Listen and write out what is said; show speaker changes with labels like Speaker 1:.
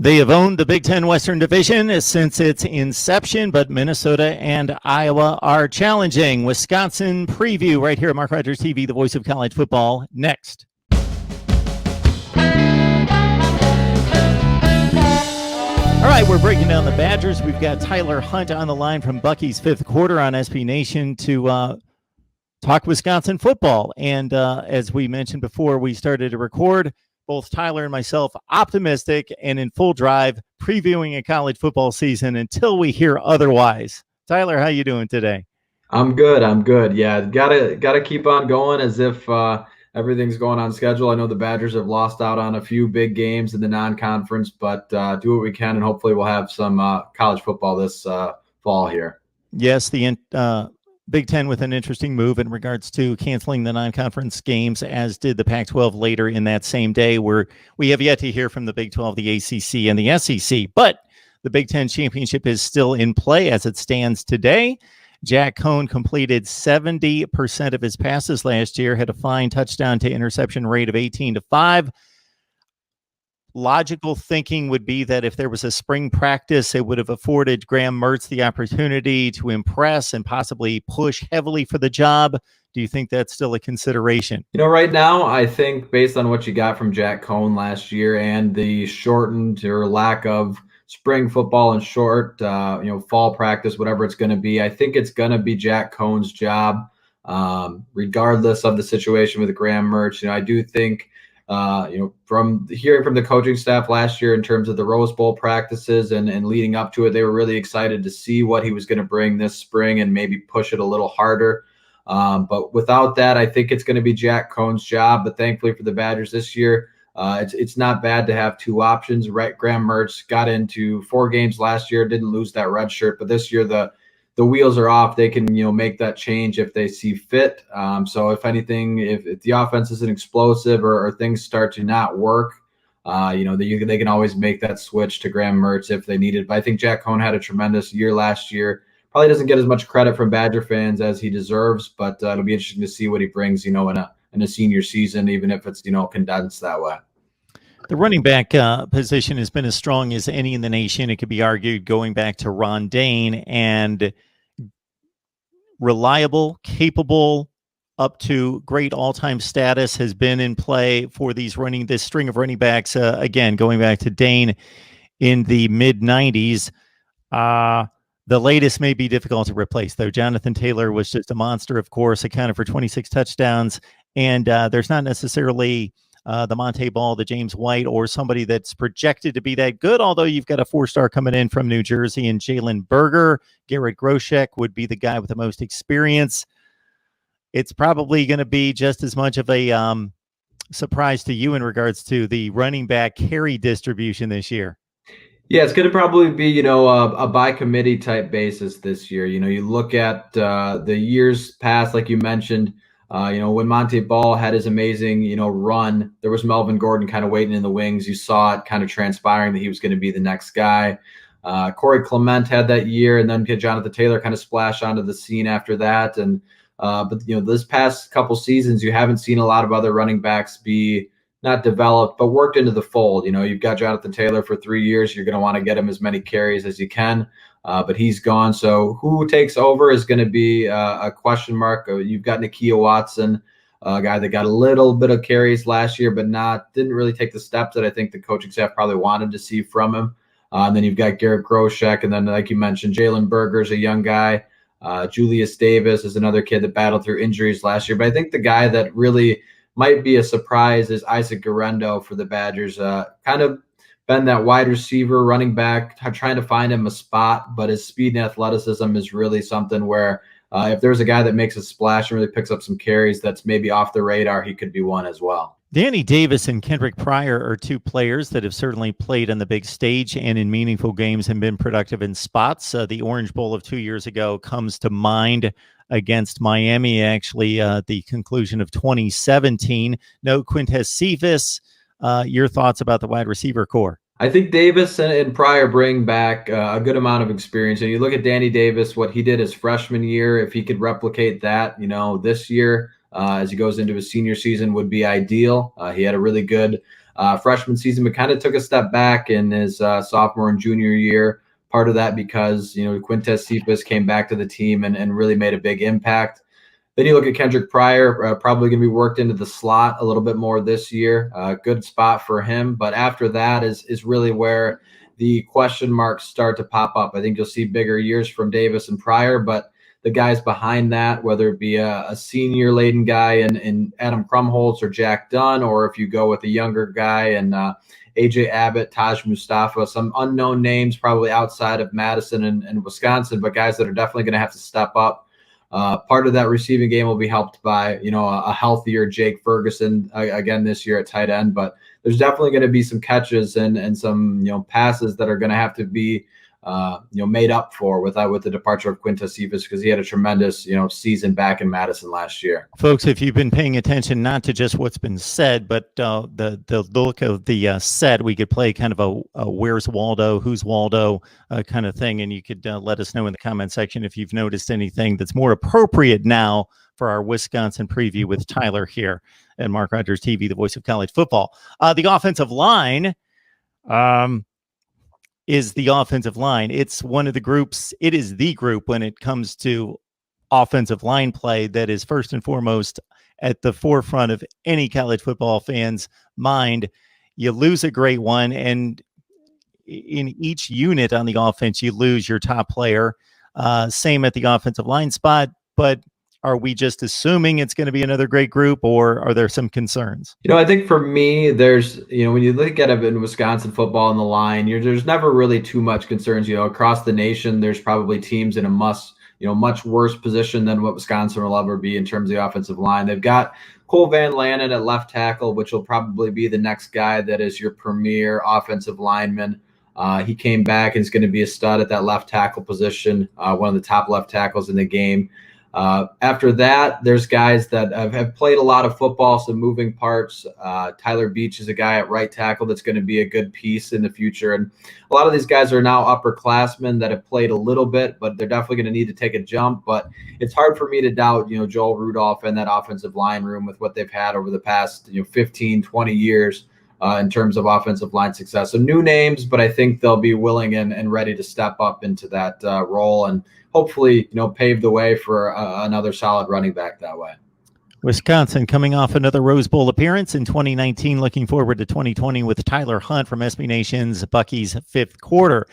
Speaker 1: They have owned the Big Ten Western Division since its inception, but Minnesota and Iowa are challenging. Wisconsin preview right here at MarkRogersTV, the voice of college football, next. All right, we're breaking down the Badgers. We've got Tyler Hunt on the line from Bucky's Fifth Quarter on SB Nation to talk Wisconsin football. And as we mentioned before we started to record, both Tyler and myself optimistic and in full drive previewing a college football season until we hear otherwise. Tyler, how you doing today?
Speaker 2: I'm good. Yeah, gotta keep on going as if everything's going on schedule. I know the Badgers have lost out on a few big games in the non-conference, but do what we can, and hopefully we'll have some college football this fall here.
Speaker 1: Yes, the Big Ten with an interesting move in regards to canceling the non-conference games, as did the Pac-12 later in that same day, where we have yet to hear from the Big 12, the ACC, and the SEC. But the Big Ten championship is still in play as it stands today. Jack Cohn completed 70% of his passes last year, had a fine touchdown to interception rate of 18-5. Logical thinking would be that if there was a spring practice, it would have afforded Graham Mertz the opportunity to impress and possibly push heavily for the job. Do you think that's still a consideration?
Speaker 2: You know, right now, I think based on what you got from Jack Cohn last year and the shortened or lack of spring football and short, fall practice, whatever it's going to be, I think it's going to be Jack Cohn's job, regardless of the situation with Graham Mertz. I do think, from hearing from the coaching staff last year in terms of the Rose Bowl practices and leading up to it, they were really excited to see what he was going to bring this spring and maybe push it a little harder. But without that, I think it's going to be Jack Cohn's job. But thankfully for the Badgers this year, it's not bad to have two options. Right, Graham Mertz got into 4 games last year, didn't lose that red shirt, but this year the wheels are off. They can make that change if they see fit. So if anything, if the offense isn't explosive or things start to not work, they can always make that switch to Graham Mertz if they need it. But I think Jack Cohn had a tremendous year last year. Probably doesn't get as much credit from Badger fans as he deserves, but it'll be interesting to see what he brings, in a senior season, even if it's condensed that way.
Speaker 1: The running back position has been as strong as any in the nation. It could be argued going back to Ron Dane, and reliable, capable, up to great all-time status has been in play for this string of running backs. Again, going back to Dane in the mid-90s. The latest may be difficult to replace, though. Jonathan Taylor was just a monster, of course, accounted for 26 touchdowns. And there's not necessarily the Monte Ball, the James White, or somebody that's projected to be that good, although you've got a 4-star coming in from New Jersey and Jalen Berger. Garrett Groshek would be the guy with the most experience. It's probably going to be just as much of a surprise to you in regards to the running back carry distribution this year.
Speaker 2: Yeah, it's going to probably be, a by committee type basis this year. You look at the years past, like you mentioned, when Monte Ball had his amazing, run, there was Melvin Gordon kind of waiting in the wings. You saw it kind of transpiring that he was going to be the next guy. Corey Clement had that year, and then Jonathan Taylor kind of splashed onto the scene after that. And but this past couple seasons, you haven't seen a lot of other running backs be not developed, but worked into the fold. You've got Jonathan Taylor for 3 years. You're going to want to get him as many carries as you can, but he's gone. So who takes over is going to be a question mark. You've got Nakia Watson, a guy that got a little bit of carries last year, but didn't really take the steps that I think the coaching staff probably wanted to see from him. And then you've got Garrett Groshek, and then, like you mentioned, Jalen Berger's a young guy. Julius Davis is another kid that battled through injuries last year. But I think the guy that really might be a surprise is Isaac Guerrero for the Badgers. Kind of been that wide receiver, running back, trying to find him a spot, but his speed and athleticism is really something where if there's a guy that makes a splash and really picks up some carries that's maybe off the radar, he could be one as well.
Speaker 1: Danny Davis and Kendrick Pryor are two players that have certainly played on the big stage and in meaningful games and been productive in spots. The Orange Bowl of 2 years ago comes to mind against Miami, actually, the conclusion of 2017. No Quintez Cephas. Your thoughts about the wide receiver core?
Speaker 2: I think Davis and Pryor bring back a good amount of experience. And you look at Danny Davis, what he did his freshman year, if he could replicate that, this year as he goes into his senior season would be ideal. He had a really good freshman season, but kind of took a step back in his sophomore and junior year. Part of that because, Quintez Cephas came back to the team and really made a big impact. Then you look at Kendrick Pryor, probably going to be worked into the slot a little bit more this year. Good spot for him. But after that is really where the question marks start to pop up. I think you'll see bigger years from Davis and Pryor, but the guys behind that, whether it be a senior-laden guy in Adam Krumholtz or Jack Dunn, or if you go with a younger guy and AJ Abbott, Taj Mustafa, some unknown names probably outside of Madison and Wisconsin, but guys that are definitely going to have to step up. Part of that receiving game will be helped by, a healthier Jake Ferguson again this year at tight end, but there's definitely going to be some catches and some, passes that are going to have to be, made up for with the departure of Quintez Cephas, because he had a tremendous, season back in Madison last year.
Speaker 1: Folks, if you've been paying attention, not to just what's been said, but the look of the set, we could play kind of a where's Waldo, who's Waldo kind of thing. And you could let us know in the comment section if you've noticed anything that's more appropriate now for our Wisconsin preview with Tyler here at Mark Rogers TV, the voice of college football. The offensive line, is the offensive line. It's one of the groups. It is the group when it comes to offensive line play that is first and foremost at the forefront of any college football fan's mind. You lose a great one, and in each unit on the offense, you lose your top player. Same at the offensive line spot, but are we just assuming it's going to be another great group, or are there some concerns?
Speaker 2: I think for me, there's, when you look at it in Wisconsin football on the line, there's never really too much concerns. Across the nation, there's probably teams in a much worse position than what Wisconsin will ever be in terms of the offensive line. They've got Cole Van Lanen at left tackle, which will probably be the next guy that is your premier offensive lineman. He came back and is going to be a stud at that left tackle position, one of the top left tackles in the game. After that, there's guys that have played a lot of football, some moving parts. Tyler Beach is a guy at right tackle that's going to be a good piece in the future. And a lot of these guys are now upperclassmen that have played a little bit, but they're definitely going to need to take a jump. But it's hard for me to doubt, Joel Rudolph and that offensive line room with what they've had over the past, 15, 20 years in terms of offensive line success. So new names, but I think they'll be willing and ready to step up into that role and hopefully, pave the way for another solid running back that way.
Speaker 1: Wisconsin coming off another Rose Bowl appearance in 2019, looking forward to 2020 with Tyler Hunt from SB Nation's Bucky's Fifth Quarter.